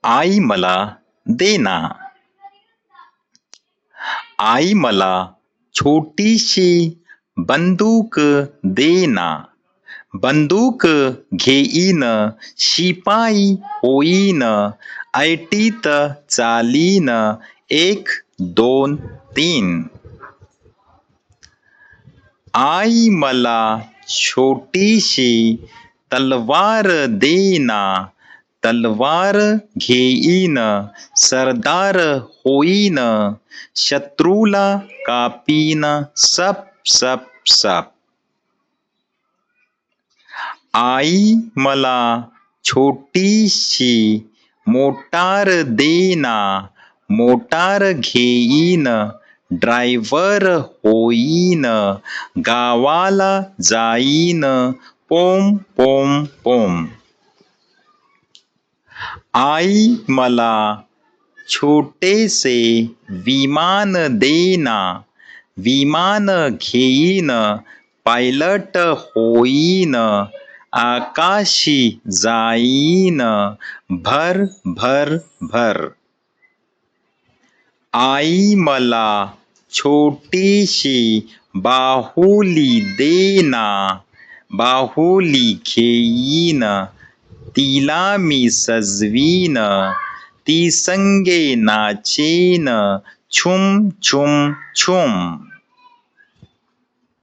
आई मला देना. आई मला छोटीशी बंदूक देना. बंदूक घेईन शिपाई होईन ऐटीत चालीन 1 2 3. आई मला छोटीशी तलवार देना. तलवार घेईन सरदार होईन शत्रूला कापीन सप सप सप. आई मला छोटीशी मोटार देना. मोटार घेईन ड्रायव्हर होईन गावाला जाईन पोम पोम पोम. आई मला छोटेसे विमान देना. विमान घेईन पायलट होईन आकाशी जाईन भर भर भर. आई मला छोटीशी बाहुली देना. बाहुली घेईन तिला मी सजवीन ती संगे नाचेन छुम छुम छुम.